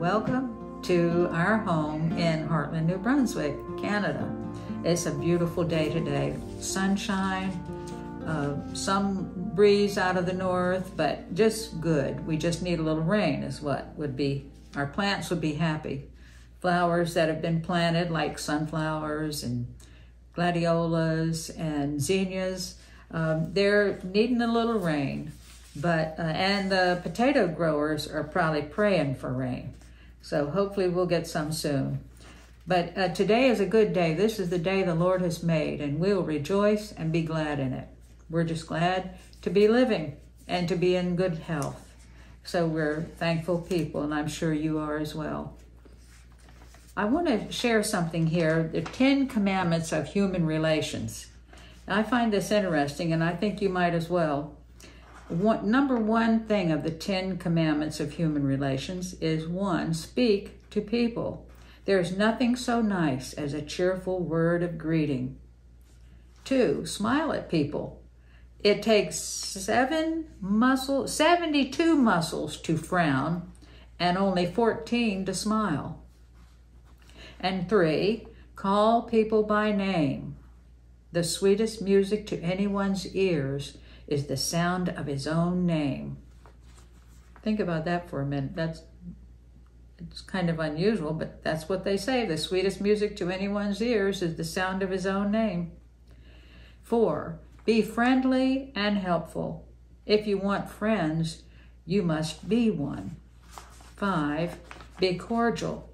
Welcome to our home in Heartland, New Brunswick, Canada. It's a beautiful day today. Sunshine, some breeze out of the north, but just good. We just need a little rain is what would be, our plants would be happy. Flowers that have been planted like sunflowers and gladiolas and zinnias, they're needing a little rain. But and the potato growers are probably praying for rain. So hopefully we'll get some soon. But today is a good day. This is the day the Lord has made, and we'll rejoice and be glad in it. We're just glad to be living and to be in good health. So we're thankful people, and I'm sure you are as well. I want to share something here, the 10 Commandments of Human Relations. I find this interesting, and I think you might as well. Number one thing of the 10 Commandments of Human Relations is 1, speak to people. There's nothing so nice as a cheerful word of greeting. 2, smile at people. It takes 72 muscles to frown and only 14 to smile. And 3, call people by name. The sweetest music to anyone's ears is the sound of his own name. Think about that for a minute. It's kind of unusual, but that's what they say. The sweetest music to anyone's ears is the sound of his own name. 4, be friendly and helpful. If you want friends, you must be one. 5, be cordial.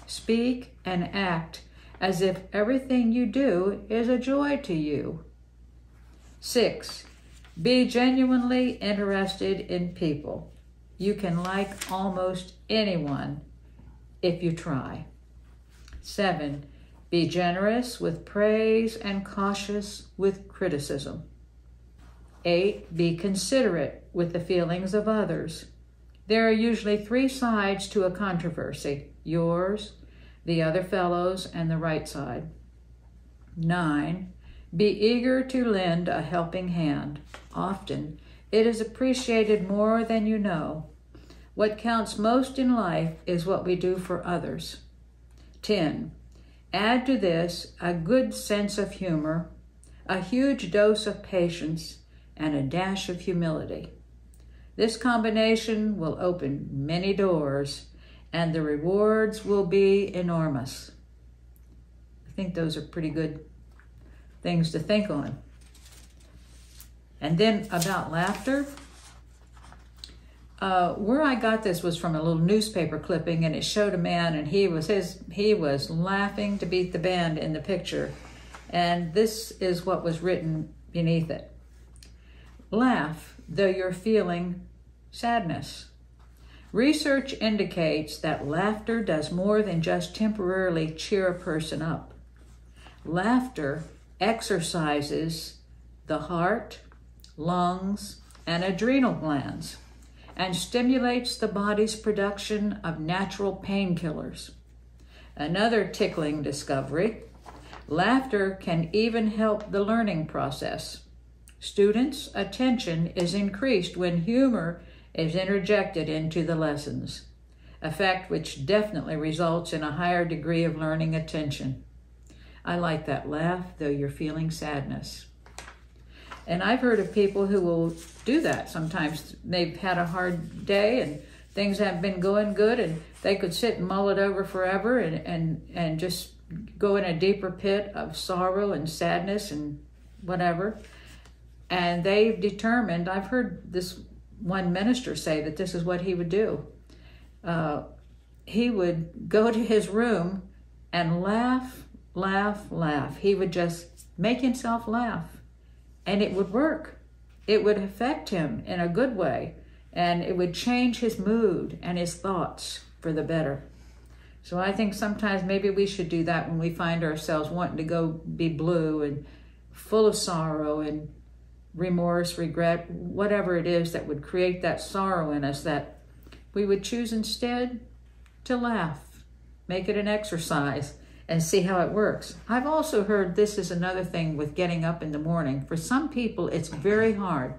Speak and act as if everything you do is a joy to you. 6, be genuinely interested in people. You can like almost anyone if you try. 7, be generous with praise and cautious with criticism. 8, be considerate with the feelings of others. There are usually 3 sides to a controversy: yours, the other fellow's, and the right side. 9, be eager to lend a helping hand. Often, it is appreciated more than you know. What counts most in life is what we do for others. 10, add to this a good sense of humor, a huge dose of patience, and a dash of humility. This combination will open many doors, and the rewards will be enormous. I think those are pretty good things to think on. And then about laughter, where I got this was from a little newspaper clipping, and it showed a man, and he was laughing to beat the band in the picture, and this is what was written beneath it: laugh though you're feeling sadness. Research indicates that laughter does more than just temporarily cheer a person up. Laughter exercises the heart, lungs, and adrenal glands, and stimulates the body's production of natural painkillers. Another tickling discovery: laughter can even help the learning process. Students' attention is increased when humor is interjected into the lessons, a fact which definitely results in a higher degree of learning attention. I like that, laugh though you're feeling sadness. And I've heard of people who will do that. Sometimes they've had a hard day and things haven't been going good, and they could sit and mull it over forever and just go in a deeper pit of sorrow and sadness and whatever. And they've determined, I've heard this one minister say that this is what he would do. He would go to his room and laugh. He would just make himself laugh, and it would work. It would affect him in a good way, and it would change his mood and his thoughts for the better. So I think sometimes maybe we should do that when we find ourselves wanting to go be blue and full of sorrow and remorse, regret, whatever it is that would create that sorrow in us, that we would choose instead to laugh, make it an exercise, and see how it works. I've also heard this is another thing with getting up in the morning. For some people, it's very hard.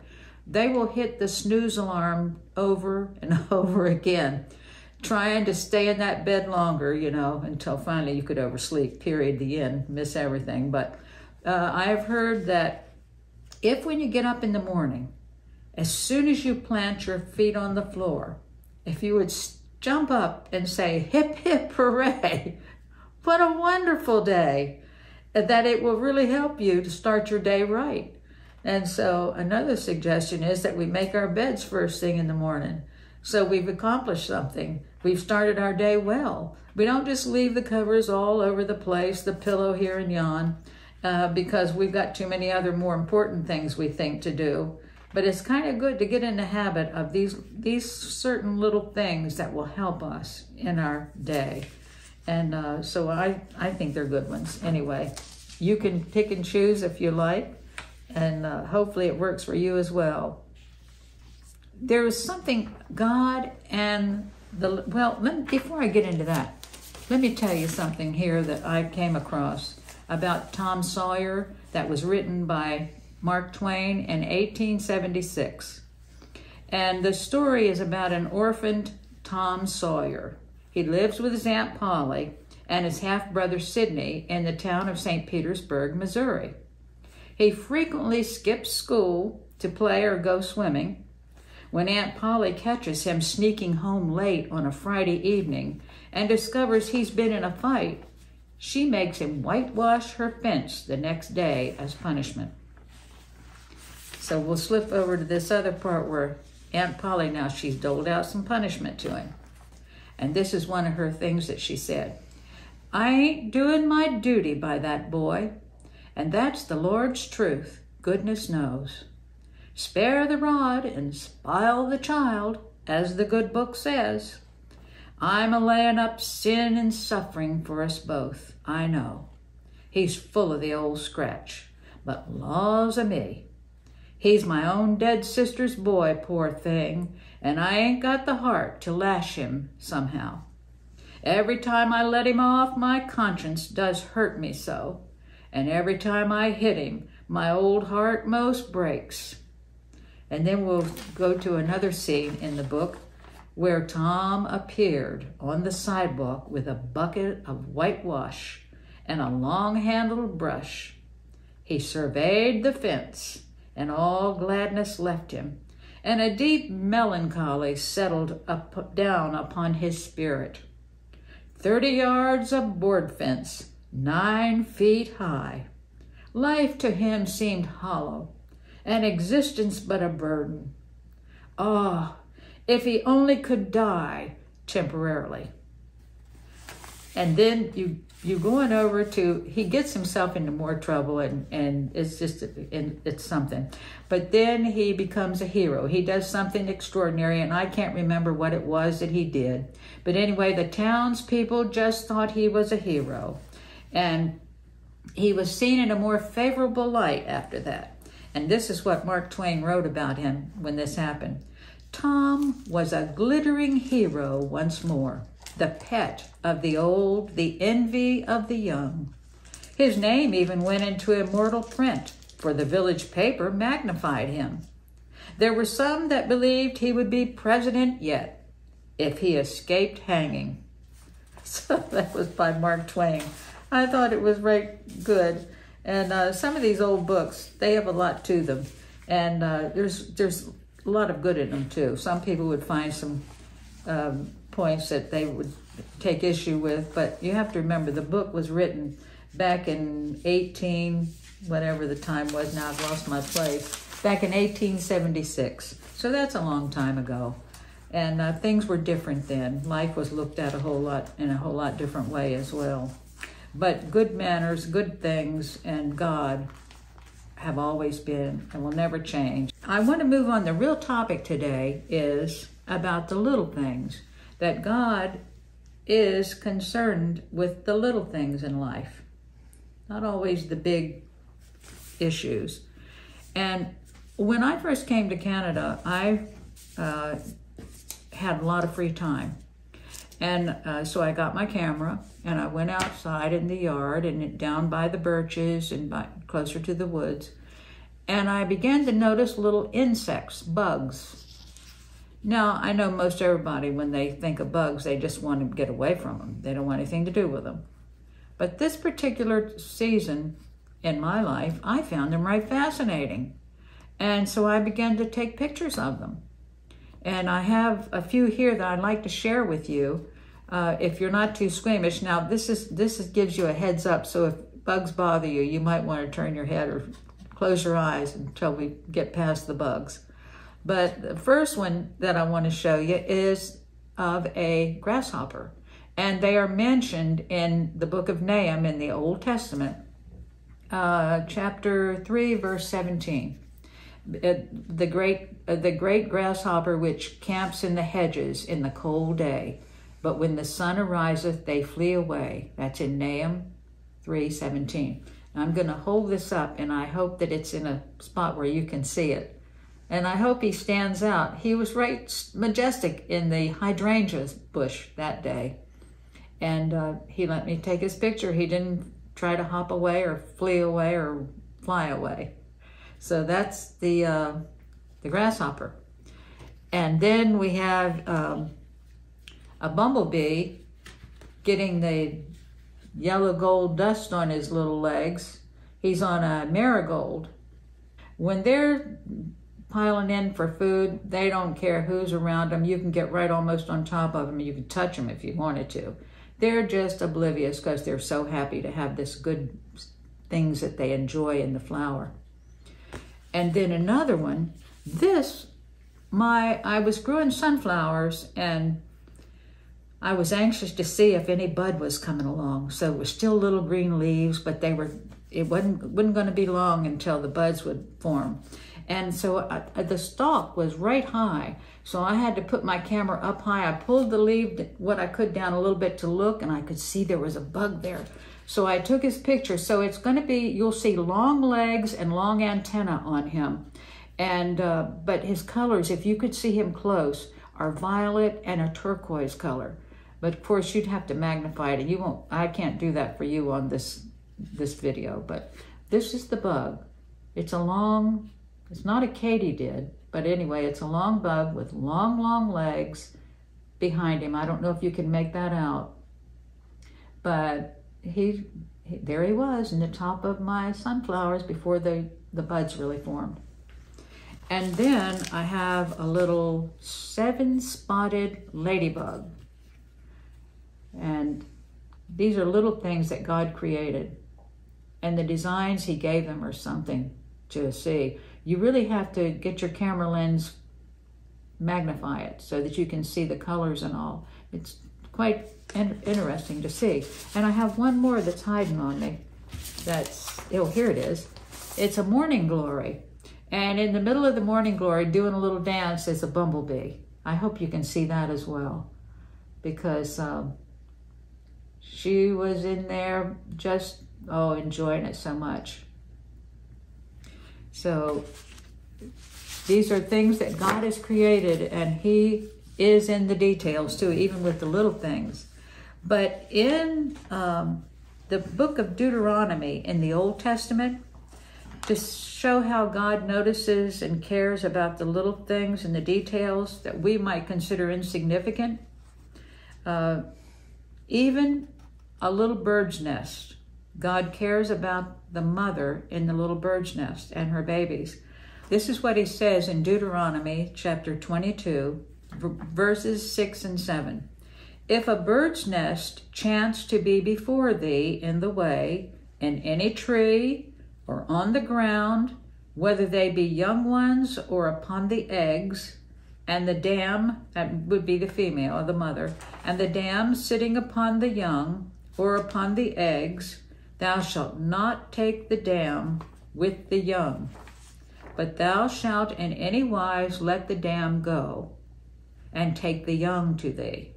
They will hit the snooze alarm over and over again trying to stay in that bed longer, you know, until finally you could oversleep, period, the end, miss everything. But I've heard that if when you get up in the morning, as soon as you plant your feet on the floor, if you would jump up and say, hip, hip, hooray, what a wonderful day, that it will really help you to start your day right. And so another suggestion is that we make our beds first thing in the morning. So we've accomplished something. We've started our day well. We don't just leave the covers all over the place, the pillow here and yon, because we've got too many other more important things we think to do. But it's kind of good to get in the habit of these certain little things that will help us in our day. And so I think they're good ones. Anyway, you can pick and choose if you like, and hopefully it works for you as well. There is something God and before I get into that, let me tell you something here that I came across about Tom Sawyer that was written by Mark Twain in 1876. And the story is about an orphaned Tom Sawyer. He lives with his Aunt Polly and his half-brother Sidney in the town of St. Petersburg, Missouri. He frequently skips school to play or go swimming. When Aunt Polly catches him sneaking home late on a Friday evening and discovers he's been in a fight, she makes him whitewash her fence the next day as punishment. So we'll slip over to this other part where Aunt Polly, now she's doled out some punishment to him. And this is one of her things that she said. I ain't doing my duty by that boy, and that's the Lord's truth, goodness knows. Spare the rod and spile the child, as the good book says. I'm a-laying up sin and suffering for us both, I know. He's full of the old scratch, but laws o' me. He's my own dead sister's boy, poor thing, and I ain't got the heart to lash him somehow. Every time I let him off, my conscience does hurt me so, and every time I hit him, my old heart most breaks. And then we'll go to another scene in the book where Tom appeared on the sidewalk with a bucket of whitewash and a long-handled brush. He surveyed the fence, and all gladness left him, and a deep melancholy settled down upon his spirit. 30 yards of board fence, 9 feet high. Life to him seemed hollow, and existence but a burden. Ah, if he only could die temporarily. And then you going over to, he gets himself into more trouble, and it's just, it's something. But then he becomes a hero. He does something extraordinary, and I can't remember what it was that he did. But anyway, the townspeople just thought he was a hero. And he was seen in a more favorable light after that. And this is what Mark Twain wrote about him when this happened. Tom was a glittering hero once more, the pet of the old, the envy of the young. His name even went into immortal print, for the village paper magnified him. There were some that believed he would be president yet, if he escaped hanging. So that was by Mark Twain. I thought it was right good. And some of these old books, they have a lot to them. And there's a lot of good in them, too. Some people would find some points that they would take issue with. But you have to remember, the book was written back in whatever the time was, now I've lost my place, back in 1876. So that's a long time ago. And things were different then. Life was looked at in a whole lot different way as well. But good manners, good things, and God have always been and will never change. I want to move on. The real topic today is about the little things, that God is concerned with the little things in life, not always the big issues. And when I first came to Canada, I had a lot of free time. And so I got my camera and I went outside in the yard and down by the birches and closer to the woods. And I began to notice little insects, bugs. Now, I know most everybody, when they think of bugs, they just want to get away from them. They don't want anything to do with them. But this particular season in my life, I found them right fascinating. And so I began to take pictures of them. And I have a few here that I'd like to share with you, if you're not too squeamish. Now, this gives you a heads up, so if bugs bother you, you might want to turn your head or close your eyes until we get past the bugs. But the first one that I want to show you is of a grasshopper. And they are mentioned in the book of Nahum in the Old Testament, chapter 3, verse 17. The great grasshopper which camps in the hedges in the cold day, but when the sun ariseth, they flee away. That's in Nahum 3:17. I'm going to hold this up, and I hope that it's in a spot where you can see it. And I hope he stands out. He was right majestic in the hydrangeas bush that day. And he let me take his picture. He didn't try to hop away or flee away or fly away. So that's the grasshopper. And then we have a bumblebee getting the yellow gold dust on his little legs. He's on a marigold. When they're piling in for food, they don't care who's around them. You can get right almost on top of them. You can touch them if you wanted to. They're just oblivious because they're so happy to have this good things that they enjoy in the flower. And then another one, I was growing sunflowers, and I was anxious to see if any bud was coming along. So it was still little green leaves, but it wasn't going to be long until the buds would form. And so the stalk was right high. So I had to put my camera up high. I pulled the leaf, what I could, down a little bit to look, and I could see there was a bug there. So I took his picture. So it's going to be, you'll see long legs and long antenna on him. And but his colors, if you could see him close, are violet and a turquoise color. But of course, you'd have to magnify it. You won't. I can't do that for you on this video. But this is the bug. It's not a katydid, but anyway, it's a long bug with long legs behind him. I don't know if you can make that out, but there he was in the top of my sunflowers before the buds really formed. And then I have a little 7-spotted ladybug. And these are little things that God created. And the designs he gave them are something to see. You really have to get your camera lens, magnify it so that you can see the colors and all. It's quite interesting to see. And I have one more that's hiding on me. Here it is. It's a morning glory. And in the middle of the morning glory, doing a little dance, is a bumblebee. I hope you can see that as well, because she was in there just, enjoying it so much. So these are things that God has created, and he is in the details too, even with the little things. But in the book of Deuteronomy in the Old Testament, to show how God notices and cares about the little things and the details that we might consider insignificant, even a little bird's nest. God cares about the mother in the little bird's nest and her babies. This is what he says in Deuteronomy chapter 22, verses 6 and 7. If a bird's nest chance to be before thee in the way, in any tree or on the ground, whether they be young ones or upon the eggs, and the dam, that would be the female, the mother, and the dam sitting upon the young or upon the eggs, thou shalt not take the dam with the young, but thou shalt in any wise let the dam go, and take the young to thee,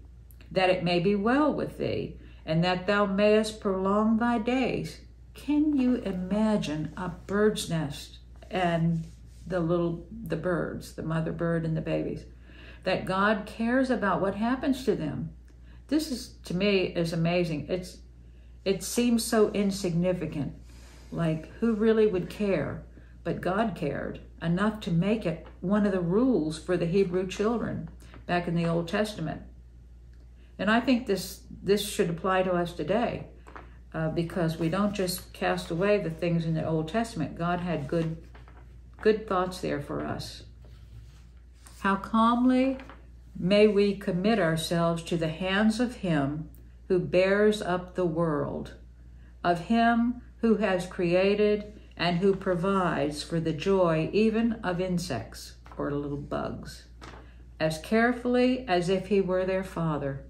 that it may be well with thee, and that thou mayest prolong thy days. Can you imagine a bird's nest and the birds, the mother bird and the babies, that God cares about what happens to them? This is, to me, is amazing. It seems so insignificant, like who really would care? But God cared. enough to make it one of the rules for the Hebrew children back in the Old Testament. And I think this should apply to us today, because we don't just cast away the things in the Old Testament. God had good thoughts there for us. How calmly may we commit ourselves to the hands of Him who bears up the world, of Him who has created and who provides for the joy even of insects or little bugs, as carefully as if He were their father.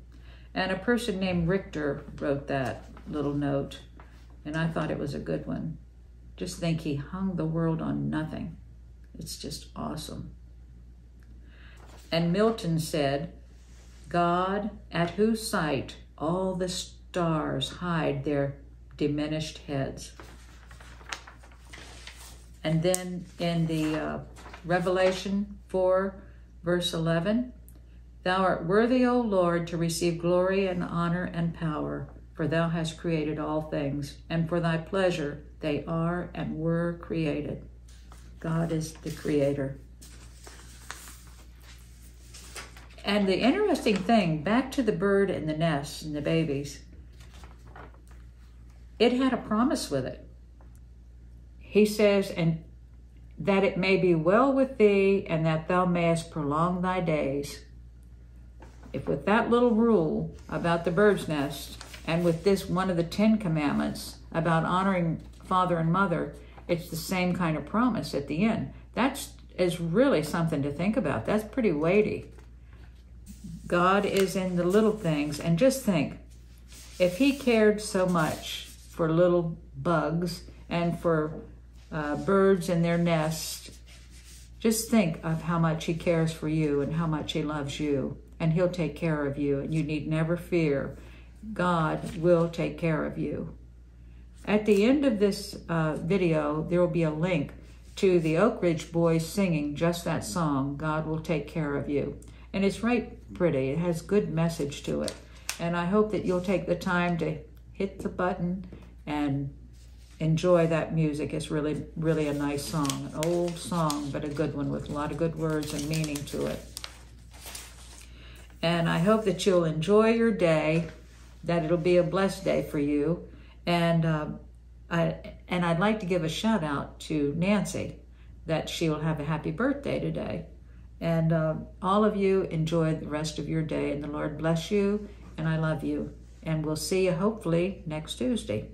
And a person named Richter wrote that little note, and I thought it was a good one. Just think, He hung the world on nothing. It's just awesome. And Milton said, God, at whose sight all the stars hide their diminished heads. And then in the Revelation 4, verse 11, Thou art worthy, O Lord, to receive glory and honor and power, for Thou hast created all things, and for Thy pleasure they are and were created. God is the Creator. And the interesting thing, back to the bird and the nest and the babies, it had a promise with it. He says, and that it may be well with thee, and that thou mayest prolong thy days. If with that little rule about the bird's nest, and with this one of the 10 commandments about honoring father and mother, it's the same kind of promise at the end. That is really something to think about. That's pretty weighty. God is in the little things, and just think, if He cared so much for little bugs and for birds and their nests, just think of how much He cares for you and how much He loves you, and He'll take care of you, and you need never fear. God will take care of you. At the end of this video, there will be a link to the Oak Ridge Boys singing just that song, God Will Take Care of You. And it's right pretty. It has good message to it. And I hope that you'll take the time to hit the button and enjoy that music. It's really, really a nice song. An old song, but a good one with a lot of good words and meaning to it. And I hope that you'll enjoy your day, that it'll be a blessed day for you. And I'd like to give a shout out to Nancy, that she will have a happy birthday today. And all of you enjoy the rest of your day, and the Lord bless you, and I love you. And we'll see you hopefully next Tuesday.